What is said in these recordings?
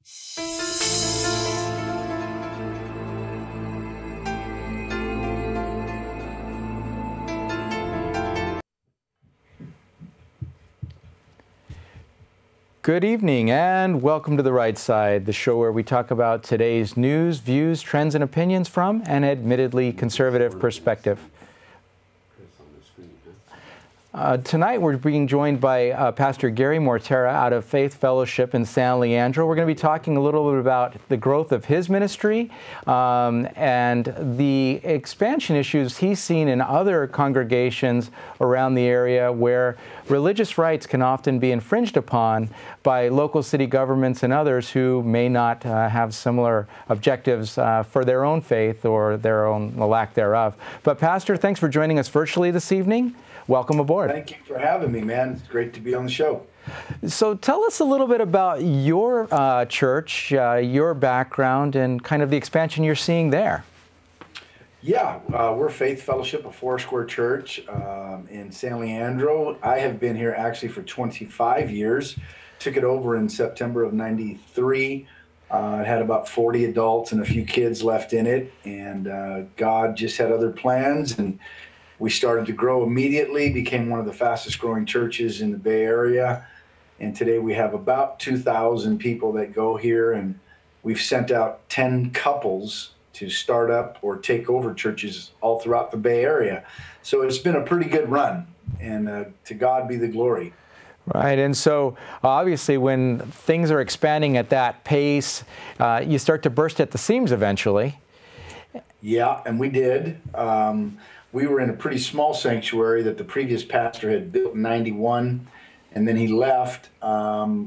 Good evening and welcome to The Right Side, the show where we talk about today's news, views, trends, and opinions from an admittedly conservative perspective. Tonight we're being joined by Pastor Gary Montara out of Faith Fellowship in San Leandro. We're going to be talking a little bit about the growth of his ministry and the expansion issues he's seen in other congregations around the area where religious rights can often be infringed upon by local city governments and others who may not have similar objectives for their own faith or their own lack thereof. But Pastor, thanks for joining us virtually this evening. Welcome aboard. Thank you for having me, man. It's great to be on the show. So tell us a little bit about your church, your background, and kind of the expansion you're seeing there. Yeah, we're Faith Fellowship, a Foursquare church in San Leandro. I have been here actually for 25 years. Took it over in September of '93. It had about 40 adults and a few kids left in it, and God just had other plans, and we started to grow immediately, became one of the fastest growing churches in the Bay Area. And today we have about 2,000 people that go here, and we've sent out 10 couples to start up or take over churches all throughout the Bay Area. So it's been a pretty good run, and to God be the glory. Right, and so obviously when things are expanding at that pace, you start to burst at the seams eventually. Yeah, and we did. We were in a pretty small sanctuary that the previous pastor had built in '91, and then he left.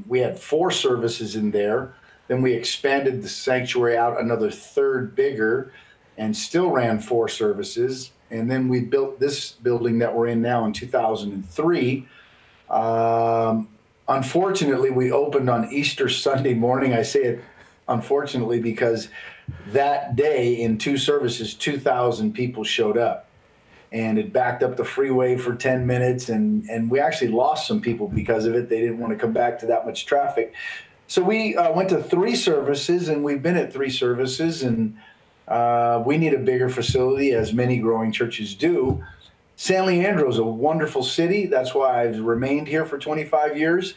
We had 4 services in there. Then we expanded the sanctuary out another third bigger and still ran 4 services. And then we built this building that we're in now in 2003. Unfortunately, we opened on Easter Sunday morning. I say it unfortunately because that day in 2 services, 2,000 people showed up. And it backed up the freeway for 10 minutes, and we actually lost some people because of it. They didn't want to come back to that much traffic. So we went to 3 services, and we've been at 3 services, and we need a bigger facility, as many growing churches do. San Leandro is a wonderful city. That's why I've remained here for 25 years.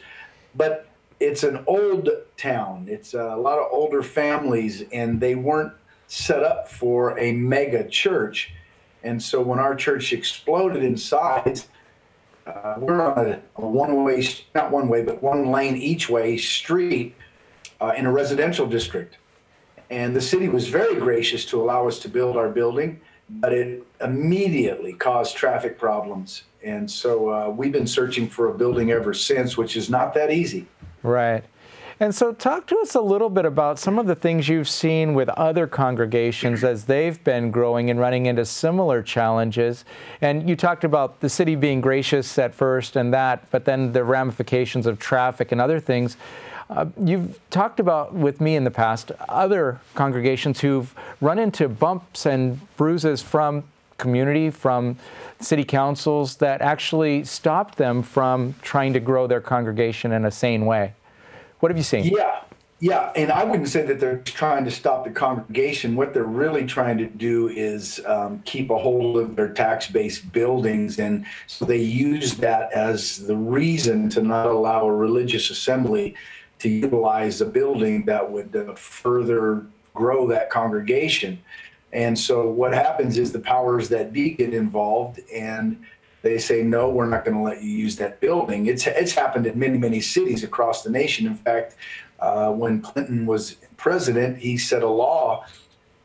But it's an old town. It's a lot of older families, and they weren't set up for a mega church. And so when our church exploded in size, we're on a one-way, not one way, but one lane each way street in a residential district. And the city was very gracious to allow us to build our building, but it immediately caused traffic problems. And so we've been searching for a building ever since, which is not that easy. Right. And so talk to us a little bit about some of the things you've seen with other congregations as they've been growing and running into similar challenges. And you talked about the city being gracious at first and that, but then the ramifications of traffic and other things. You've talked about with me in the past other congregations who've run into bumps and bruises from community, from city councils that actually stopped them from trying to grow their congregation in a sane way. What have you seen? Yeah, and I wouldn't say that they're trying to stop the congregation. What they're really trying to do is keep a hold of their tax-based buildings, and so they use that as the reason to not allow a religious assembly to utilize a building that would further grow that congregation. And so what happens is the powers that be get involved, and they say, no, we're not going to let you use that building. It's happened in many, many cities across the nation. In fact, when Clinton was president, he set a law,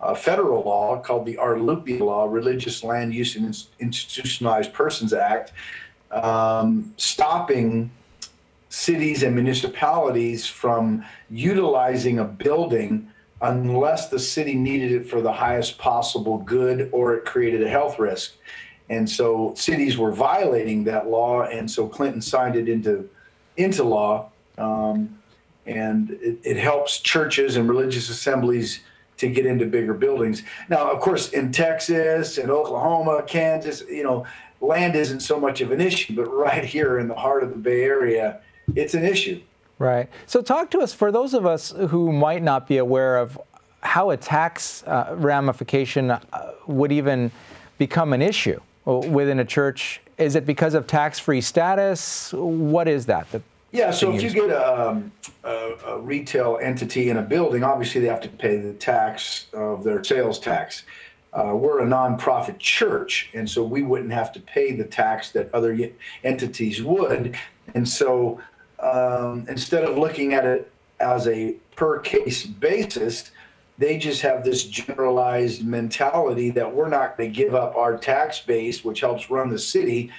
a federal law called the RLUIPA law, Religious Land Use and Institutionalized Persons Act, stopping cities and municipalities from utilizing a building unless the city needed it for the highest possible good or it created a health risk. And so cities were violating that law, and so Clinton signed it into law, and it helps churches and religious assemblies to get into bigger buildings. Now, of course, in Texas and Oklahoma, Kansas, land isn't so much of an issue, but right here in the heart of the Bay Area, it's an issue. Right. So talk to us, for those of us who might not be aware of how a tax ramification would even become an issue within a church. Is it because of tax-free status? What is that? Yeah, so if you get a retail entity in a building, obviously they have to pay the tax of their sales tax. We're a nonprofit church, and so we wouldn't have to pay the tax that other entities would. And so instead of looking at it as a per case basis, they just have this generalized mentality that we're not going to give up our tax base, which helps run the city,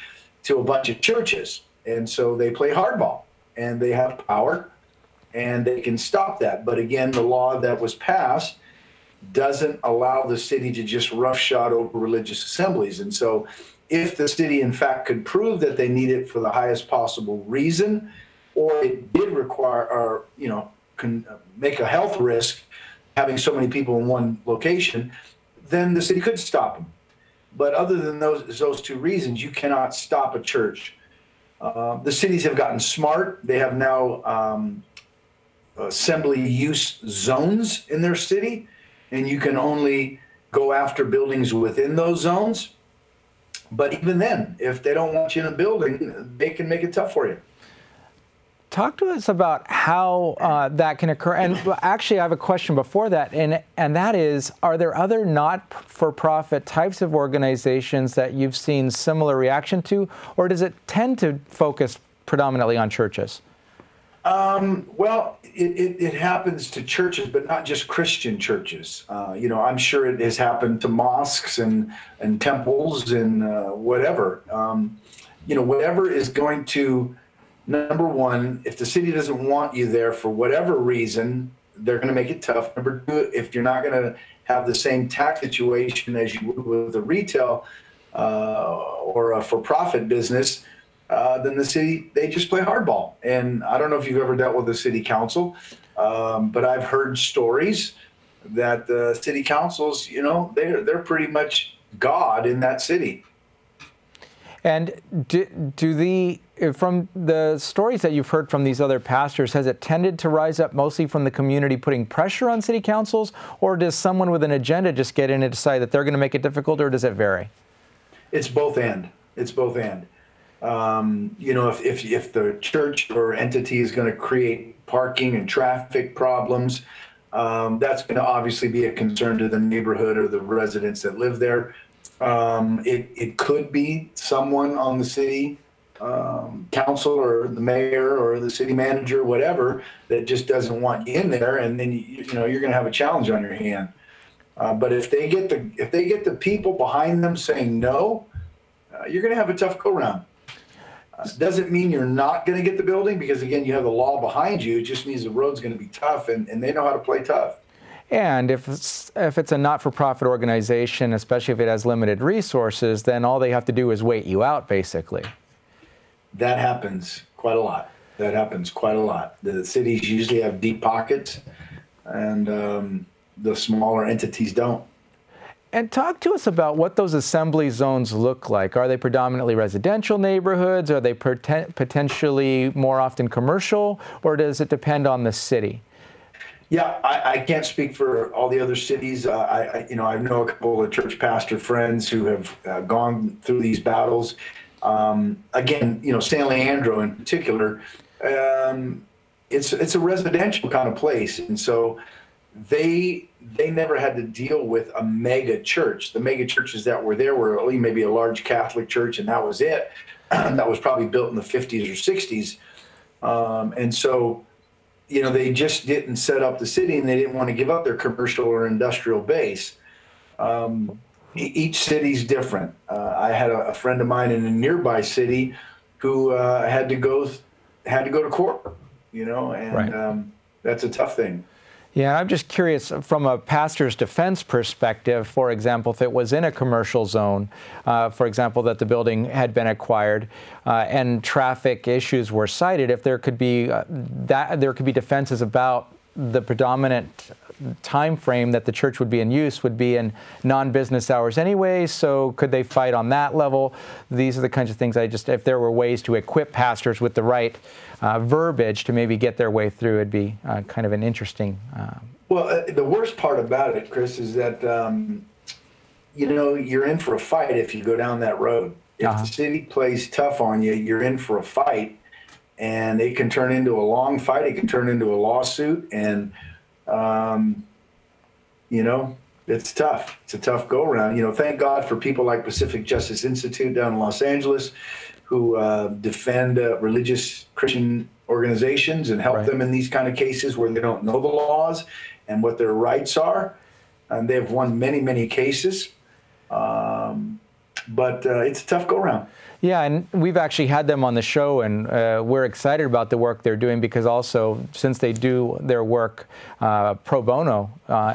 to a bunch of churches. And so they play hardball, and they have power, and they can stop that. But again, the law that was passed doesn't allow the city to just roughshod over religious assemblies. And so if the city, in fact, could prove that they need it for the highest possible reason, or it did require, or, can make a health risk having so many people in one location, then the city could stop them. But other than those two reasons, you cannot stop a church. The cities have gotten smart. They have now assembly use zones in their city, and you can only go after buildings within those zones. But even then, if they don't want you in a building, they can make it tough for you. Talk to us about how that can occur. And actually, I have a question before that, and that is, are there other not-for-profit types of organizations that you've seen similar reaction to, or does it tend to focus predominantly on churches? Well, it happens to churches, but not just Christian churches. I'm sure it has happened to mosques and temples and whatever. Whatever is going to, number one, if the city doesn't want you there for whatever reason, they're going to make it tough. Number two, if you're not going to have the same tax situation as you would with a retail or a for-profit business, then the city, they just play hardball. And I don't know if you've ever dealt with the city council, but I've heard stories that the city councils, they're pretty much God in that city. And from the stories that you've heard from these other pastors, has it tended to rise up mostly from the community putting pressure on city councils, or does someone with an agenda just get in and decide that they're going to make it difficult, or does it vary? It's both and. It's both and. If the church or entity is going to create parking and traffic problems, that's going to obviously be a concern to the neighborhood or the residents that live there. It could be someone on the city council or the mayor or the city manager, whatever, that just doesn't want you in there, and then you're going to have a challenge on your hand. But if they get the people behind them saying no, you're going to have a tough go-round. Doesn't mean you're not going to get the building, because again, you have the law behind you. It just means the road's going to be tough, and they know how to play tough. And if it's a not-for-profit organization, especially if it has limited resources, then all they have to do is wait you out, basically. That happens quite a lot. The cities usually have deep pockets, and the smaller entities don't. And talk to us about what those assembly zones look like. Are they predominantly residential neighborhoods? Are they potentially more often commercial? Or does it depend on the city? Yeah, I can't speak for all the other cities. I know a couple of church pastor friends who have gone through these battles. Again, San Leandro in particular, it's a residential kind of place, and so they never had to deal with a mega church. The mega churches that were there were only maybe a large Catholic church, and that was it. That was probably built in the 50s or 60s, and so they just didn't set up the city, and they didn't want to give up their commercial or industrial base. Each city's different. I had a friend of mine in a nearby city who had to go to court, and right. That's a tough thing. Yeah, I'm just curious, from a pastor's defense perspective, for example, if it was in a commercial zone, for example, that the building had been acquired and traffic issues were cited, if there could be defenses about the predominant time frame that the church would be in use would be in non-business hours anyway, so could they fight on that level? These are the kinds of things if there were ways to equip pastors with the right verbiage to maybe get their way through, it'd be kind of an interesting... Well, the worst part about it, Chris, is that, you're in for a fight if you go down that road. If the city plays tough on you, you're in for a fight, and it can turn into a long fight. It can turn into a lawsuit, and it's tough. It's a tough go around. Thank God for people like Pacific Justice Institute down in Los Angeles, who defend religious Christian organizations and help them in these kind of cases where they don't know the laws and what their rights are. And they've won many, many cases. But it's a tough go around. Yeah, and we've actually had them on the show, and we're excited about the work they're doing because also, since they do their work pro bono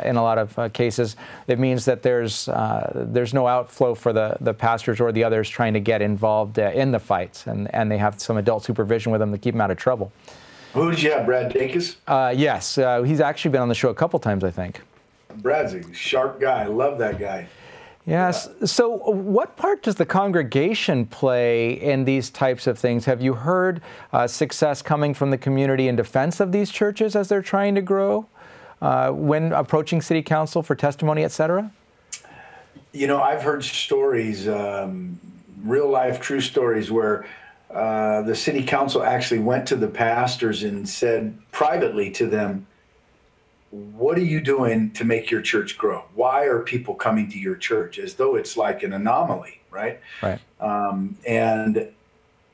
in a lot of cases, it means that there's no outflow for the pastors or the others trying to get involved in the fights, and they have some adult supervision with them to keep them out of trouble. Who did you have, Brad Dacus? Yes, he's actually been on the show a couple times, I think. Brad's a sharp guy. I love that guy. Yes. So what part does the congregation play in these types of things? Have you heard success coming from the community in defense of these churches as they're trying to grow when approaching city council for testimony, et cetera? I've heard stories, real life true stories, where the city council actually went to the pastors and said privately to them, what are you doing to make your church grow? Why are people coming to your church? As though it's like an anomaly, right? Right. And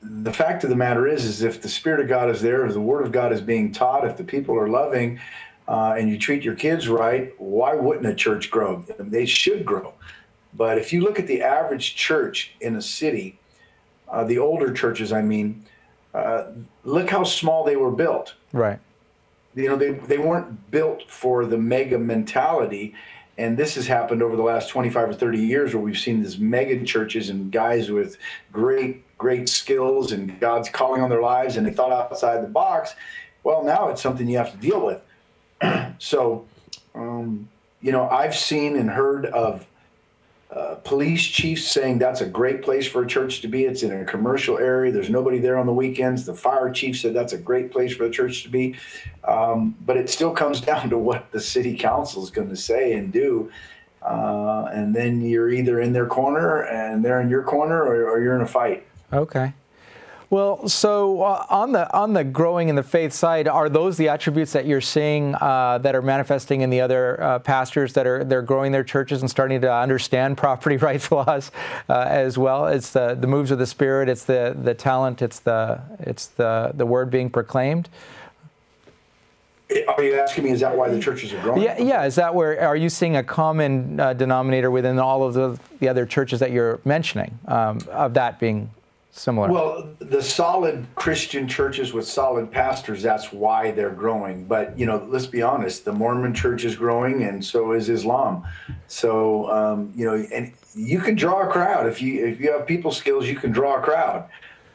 the fact of the matter is if the Spirit of God is there, if the Word of God is being taught, if the people are loving, and you treat your kids right, why wouldn't a church grow? They should grow. But if you look at the average church in a city, the older churches, look how small they were built. Right. They weren't built for the mega mentality, and this has happened over the last 25 or 30 years where we've seen these mega churches and guys with great skills and God's calling on their lives, and they thought outside the box. Well, now it's something you have to deal with. So, I've seen and heard of police chiefs saying that's a great place for a church to be. It's in a commercial area. There's nobody there on the weekends. The fire chief said that's a great place for the church to be. But it still comes down to what the city council is going to say and do. And then you're either in their corner and they're in your corner, or you're in a fight. Okay. Well, so on the growing in the faith side, are those the attributes that you're seeing that are manifesting in the other pastors they're growing their churches and starting to understand property rights laws as well? It's the moves of the Spirit, it's the talent, it's the word being proclaimed. Are you asking me, is that why the churches are growing? Yeah. Is that are you seeing a common denominator within all of the other churches that you're mentioning of that being similar? Well, the solid Christian churches with solid pastors, that's why they're growing. But, let's be honest, the Mormon church is growing and so is Islam. So, and you can draw a crowd. If you have people skills, you can draw a crowd.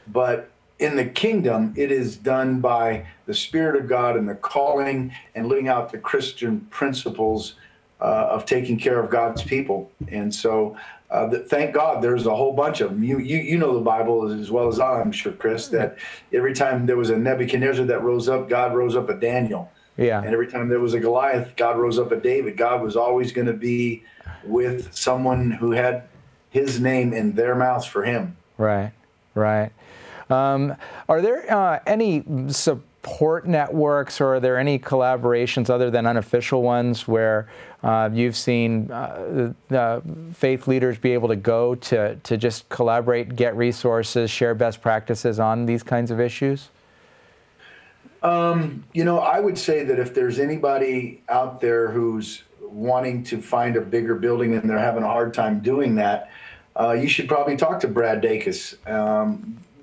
But in the kingdom, it is done by the Spirit of God and the calling and living out the Christian principles of taking care of God's people. And so, thank God there's a whole bunch of them. You know the Bible as well as I'm sure, Chris, that every time there was a Nebuchadnezzar that rose up, God rose up a Daniel. Yeah. And every time there was a Goliath, God rose up a David. God was always going to be with someone who had his name in their mouths for him. Right. Are there any support networks, or are there any collaborations other than unofficial ones where you've seen faith leaders be able to go to just collaborate, get resources, share best practices on these kinds of issues? I would say that if there's anybody out there who's wanting to find a bigger building and they're having a hard time doing that, you should probably talk to Brad Dacus.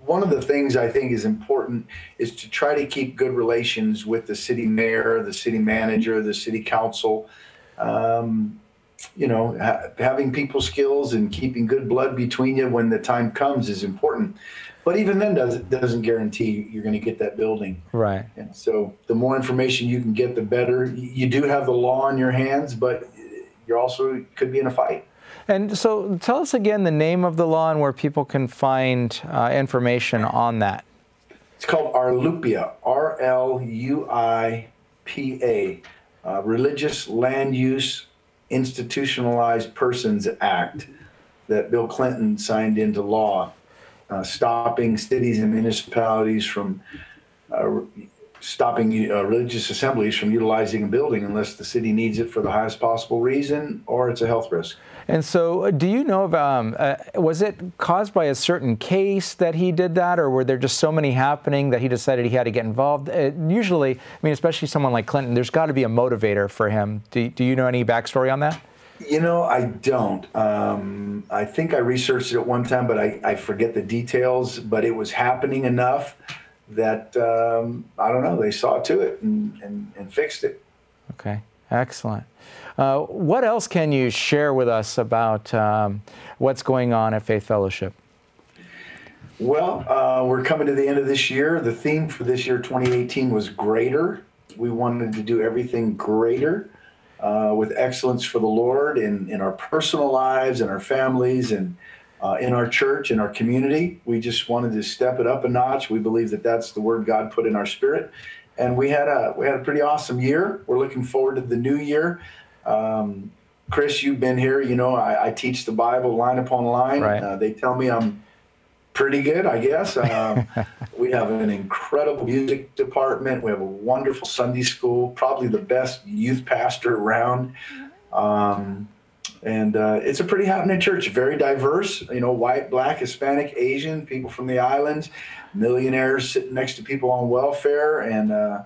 One of the things I think is important is to try to keep good relations with the city mayor, the city manager, the city council. Having people skills and keeping good blood between you when the time comes is important. But even then, doesn't guarantee you're going to get that building. Right. And so the more information you can get, the better. You do have the law in your hands, but you also could be in a fight. And so tell us again the name of the law and where people can find information on that. It's called RLUIPA, RLUIPA, Religious Land Use Institutionalized Persons Act, that Bill Clinton signed into law, stopping cities and municipalities from stopping religious assemblies from utilizing a building unless the city needs it for the highest possible reason or it's a health risk. And so do you know of, was it caused by a certain case that he did that, or were there just so many happening that he decided he had to get involved? Usually, I mean, especially someone like Clinton, there's got to be a motivator for him. Do you know any backstory on that? You know, I don't. I think I researched it at one time, but I forget the details. But it was happening enough that, I don't know, they saw to it and fixed it. Okay, excellent. What else can you share with us about what's going on at Faith Fellowship? Well, we're coming to the end of this year. The theme for this year, 2018, was greater. We wanted to do everything greater with excellence for the Lord in our personal lives, in our families, and in our church, in our community. We just wanted to step it up a notch. We believe that that's the word God put in our spirit. And we had a pretty awesome year. We're looking forward to the new year. Chris, you've been here. You know, I teach the Bible line upon line. Right. They tell me I'm pretty good, I guess. We have an incredible music department. We have a wonderful Sunday school, probably the best youth pastor around. And it's a pretty happening church, very diverse, you know, white, black, Hispanic, Asian, people from the islands, millionaires sitting next to people on welfare. And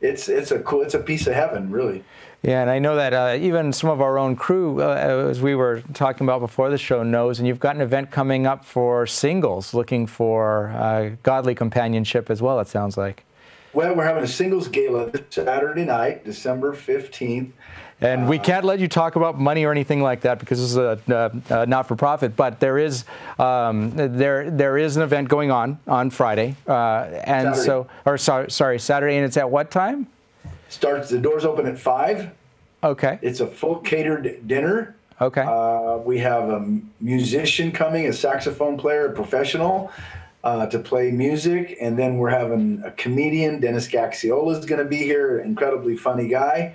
it's a piece of heaven, really. Yeah, and I know that even some of our own crew, as we were talking about before the show, knows, and you've got an event coming up for singles looking for godly companionship as well, it sounds like. Well, we're having a singles gala this Saturday night, December 15th. And we can't let you talk about money or anything like that because this is a not-for-profit. But there is there is an event going on Friday, and Saturday. Saturday, and it's at what time? The doors open at 5. Okay. It's a full catered dinner. Okay. We have a musician coming, a saxophone player, a professional, to play music, and then we're having a comedian. Dennis Gaxiola is going to be here, incredibly funny guy.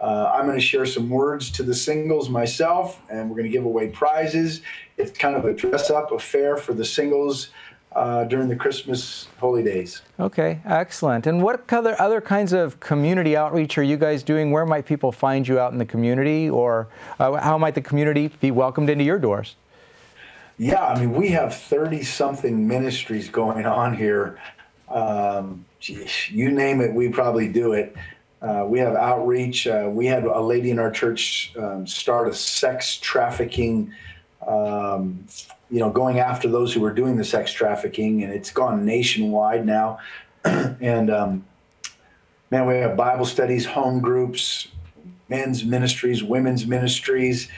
I'm going to share some words to the singles myself, and we're going to give away prizes. It's kind of a dress-up affair for the singles during the Christmas holy days. Okay, excellent. And what other kinds of community outreach are you guys doing? Where might people find you out in the community, or how might the community be welcomed into your doors? Yeah, I mean, we have 30-something ministries going on here. You name it, we probably do it. We have outreach. We had a lady in our church start a sex trafficking, going after those who were doing the sex trafficking, and it's gone nationwide now. And man, we have Bible studies, home groups, men's ministries, women's ministries.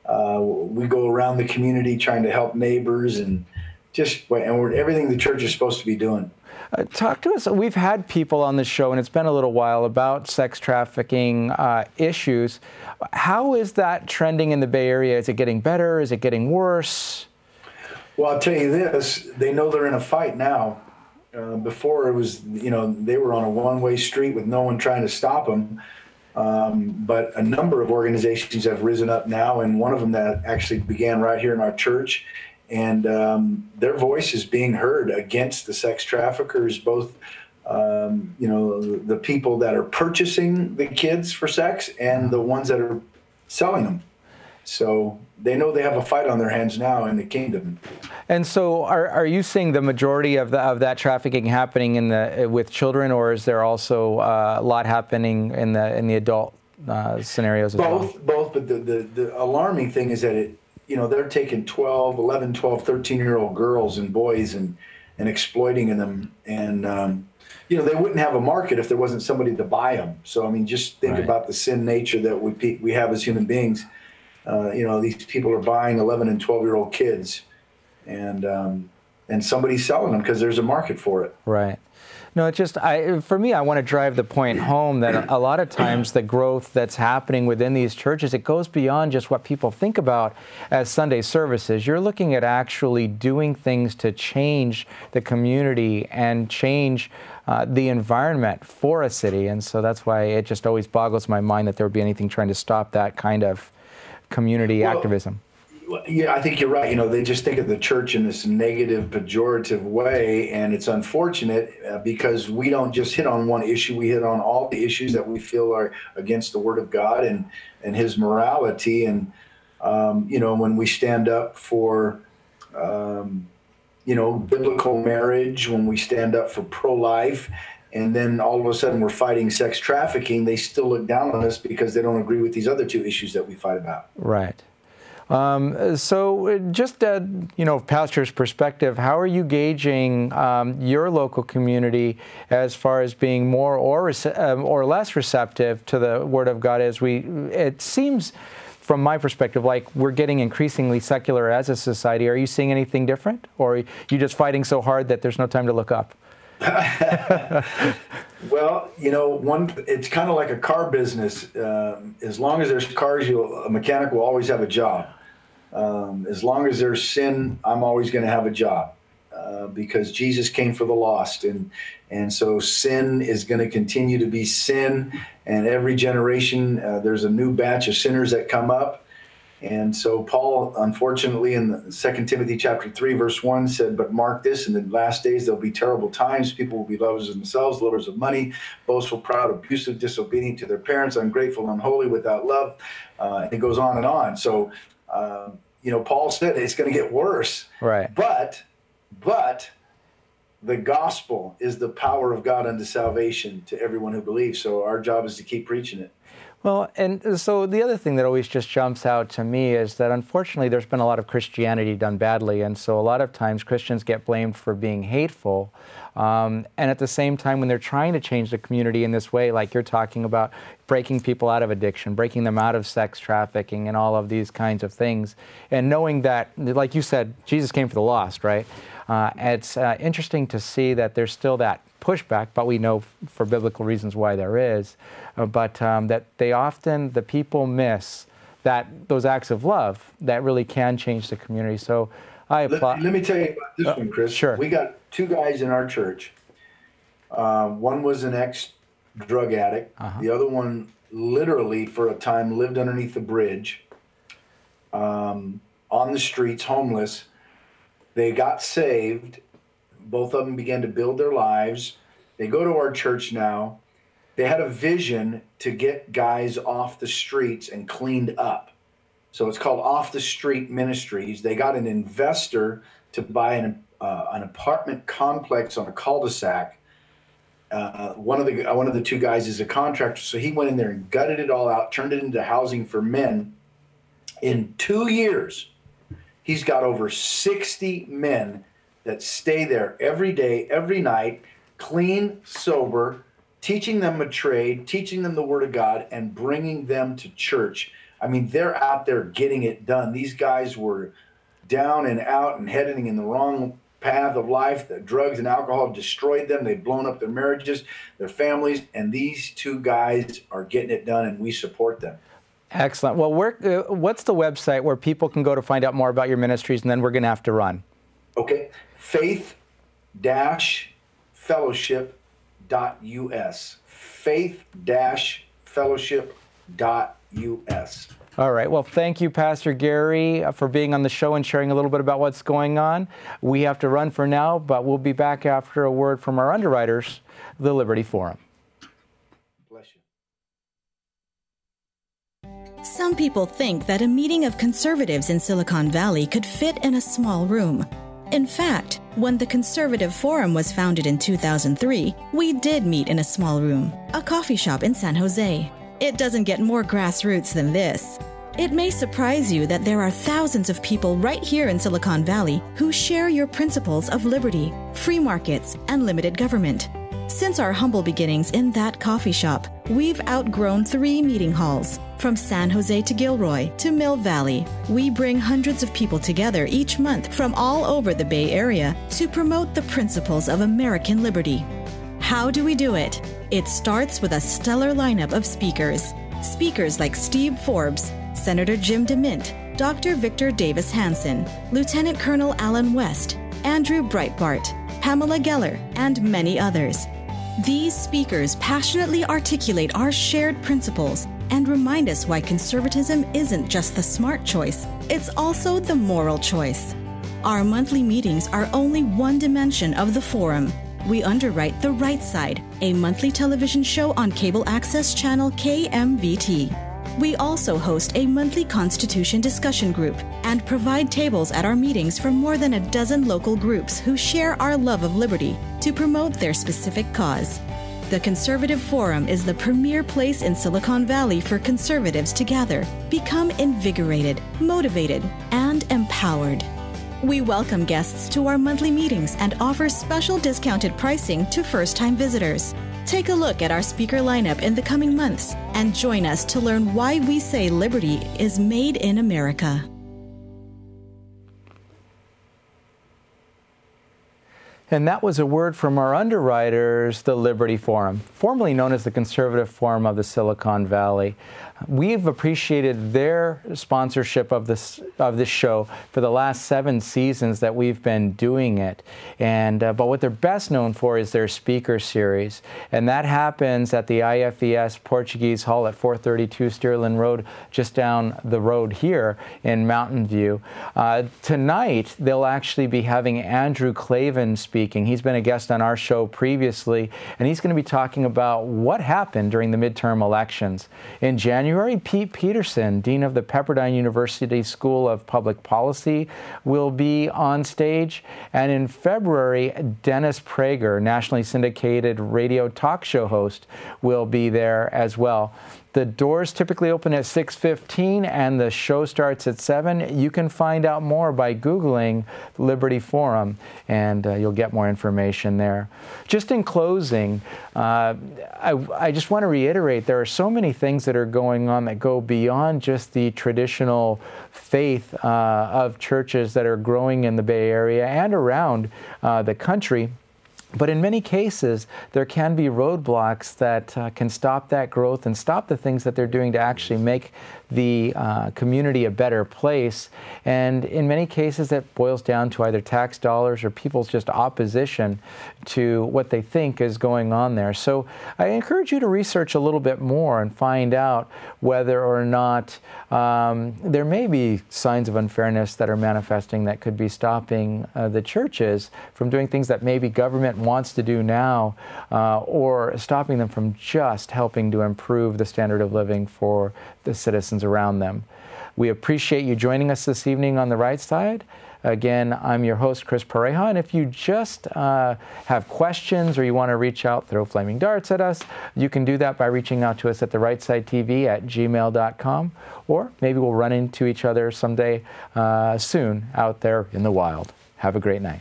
We go around the community trying to help neighbors and we're everything the church is supposed to be doing. Talk to us. We've had people on the show, and it's been a little while, about sex trafficking issues. How is that trending in the Bay Area? Is it getting better? Is it getting worse? Well, I'll tell you this. They know they're in a fight now. Before it was, they were on a one-way street with no one trying to stop them. But a number of organizations have risen up now, and one of them that actually began right here in our church. And their voice is being heard against the sex traffickers, both, the people that are purchasing the kids for sex and the ones that are selling them. So they know they have a fight on their hands now in the kingdom. And so are you seeing the majority of that trafficking happening with children, or is there also a lot happening in the adult scenarios as well? Both, but the alarming thing is that they're taking 11, 12, 13-year-old girls and boys and exploiting them. And, they wouldn't have a market if there wasn't somebody to buy them. So, I mean, just think about the sin nature that we have as human beings. These people are buying 11 and 12-year-old kids. And and somebody's selling them because there's a market for it. Right. No, it's just, for me, I want to drive the point home that a lot of times the growth that's happening within these churches, it goes beyond just what people think about as Sunday services. You're looking at actually doing things to change the community and change the environment for a city. And so that's why it just always boggles my mind that there would be anything trying to stop that kind of community activism. Yeah, I think you're right. You know, they just think of the church in this negative, pejorative way, and it's unfortunate because we don't just hit on one issue. We hit on all the issues that we feel are against the Word of God and His morality. And, you know, when we stand up for, you know, biblical marriage, when we stand up for pro-life, and then all of a sudden we're fighting sex trafficking, they still look down on us because they don't agree with these other two issues that we fight about. Right. So just, you know, pastor's perspective, how are you gauging your local community as far as being more or less receptive to the Word of God it seems, from my perspective, like we're getting increasingly secular as a society. Are you seeing anything different? Or are you just fighting so hard that there's no time to look up? Well, you know, it's kind of like a car business. As long as there's cars, a mechanic will always have a job. As long as there's sin, I'm always going to have a job because Jesus came for the lost. And so sin is going to continue to be sin. And every generation, there's a new batch of sinners that come up. And so Paul, unfortunately, in 2 Timothy chapter 3, verse 1 said, "But mark this, in the last days there'll be terrible times. People will be lovers of themselves, lovers of money, boastful, proud, abusive, disobedient to their parents, ungrateful, unholy, without love." And it goes on and on. So, you know, Paul said it's going to get worse. Right. But the gospel is the power of God unto salvation to everyone who believes. So our job is to keep preaching it. Well, and so the other thing that always just jumps out to me is that unfortunately there's been a lot of Christianity done badly, and so a lot of times Christians get blamed for being hateful, and at the same time when they're trying to change the community in this way, like you're talking about breaking people out of addiction, breaking them out of sex trafficking and all of these kinds of things, and knowing that, like you said, Jesus came for the lost, right? It's interesting to see that there's still that pushback, but we know for biblical reasons why there is, but that the people miss those acts of love that really can change the community. So I applaud. Let me tell you about this one, Chris. Sure. We got two guys in our church. One was an ex-drug addict. The other one literally for a time lived underneath the bridge, on the streets, homeless. They got saved. Both of them began to build their lives. They go to our church now. They had a vision to get guys off the streets and cleaned up. So it's called Off the Street Ministries. They got an investor to buy an apartment complex on a cul-de-sac. One of the two guys is a contractor, so he went in there and gutted it all out, turned it into housing for men. In 2 years, he's got over 60 men that stay there every day, every night, clean, sober, teaching them a trade, teaching them the Word of God, and bringing them to church. I mean, they're out there getting it done. These guys were down and out and heading in the wrong path of life. The drugs and alcohol destroyed them. They've blown up their marriages, their families, and these two guys are getting it done, and we support them. Excellent. Well, what's the website where people can go to find out more about your ministries, and then we're going to have to run? Okay. faith-fellowship.us. faith-fellowship.us. All right. Well, thank you, Pastor Gary, for being on the show and sharing a little bit about what's going on. We have to run for now, but we'll be back after a word from our underwriters, the Liberty Forum. Bless you. Some people think that a meeting of conservatives in Silicon Valley could fit in a small room. In fact, when the Conservative Forum was founded in 2003, we did meet in a small room, a coffee shop in San Jose. It doesn't get more grassroots than this. It may surprise you that there are thousands of people right here in Silicon Valley who share your principles of liberty, free markets, and limited government. Since our humble beginnings in that coffee shop, we've outgrown 3 meeting halls. From San Jose to Gilroy to Mill Valley, we bring hundreds of people together each month from all over the Bay Area to promote the principles of American liberty. How do we do it? It starts with a stellar lineup of speakers. Speakers like Steve Forbes, Senator Jim DeMint, Dr. Victor Davis Hanson, Lieutenant Colonel Alan West, Andrew Breitbart, Pamela Geller, and many others. These speakers passionately articulate our shared principles and remind us why conservatism isn't just the smart choice, it's also the moral choice. Our monthly meetings are only one dimension of the forum. We underwrite The Right Side, a monthly television show on cable access channel KMVT. We also host a monthly Constitution discussion group and provide tables at our meetings for more than a dozen local groups who share our love of liberty to promote their specific cause. The Conservative Forum is the premier place in Silicon Valley for conservatives to gather, become invigorated, motivated, and empowered. We welcome guests to our monthly meetings and offer special discounted pricing to first-time visitors. Take a look at our speaker lineup in the coming months and join us to learn why we say liberty is made in America. And that was a word from our underwriters, the Liberty Forum, formerly known as the Conservative Forum of the Silicon Valley. We've appreciated their sponsorship of this show for the last 7 seasons that we've been doing it. And but what they're best known for is their speaker series, and that happens at the IFES Portuguese Hall at 432 Stearland Road, just down the road here in Mountain View. Tonight they'll actually be having Andrew Clavin speaking. He's been a guest on our show previously, and he's going to be talking about what happened during the midterm elections. In January, Pete Peterson, Dean of the Pepperdine University School of Public Policy, will be on stage. And in February, Dennis Prager, nationally syndicated radio talk show host, will be there as well. The doors typically open at 6:15 and the show starts at 7. You can find out more by Googling Liberty Forum, and you'll get more information there. Just in closing, I just want to reiterate there are so many things that are going on that go beyond just the traditional faith of churches that are growing in the Bay Area and around the country. But in many cases, there can be roadblocks that can stop that growth and stop the things that they're doing to actually make the community a better place. And in many cases, that boils down to either tax dollars or people's just opposition to what they think is going on there. So I encourage you to research a little bit more and find out whether or not there may be signs of unfairness that are manifesting that could be stopping the churches from doing things that maybe government wants to do now, or stopping them from just helping to improve the standard of living for the citizens around them. We appreciate you joining us this evening on The Right Side. Again, I'm your host, Chris Pareja, and if you just have questions or you want to reach out, throw flaming darts at us, you can do that by reaching out to us at therightsidetv@gmail.com, or maybe we'll run into each other someday soon out there in the wild. Have a great night.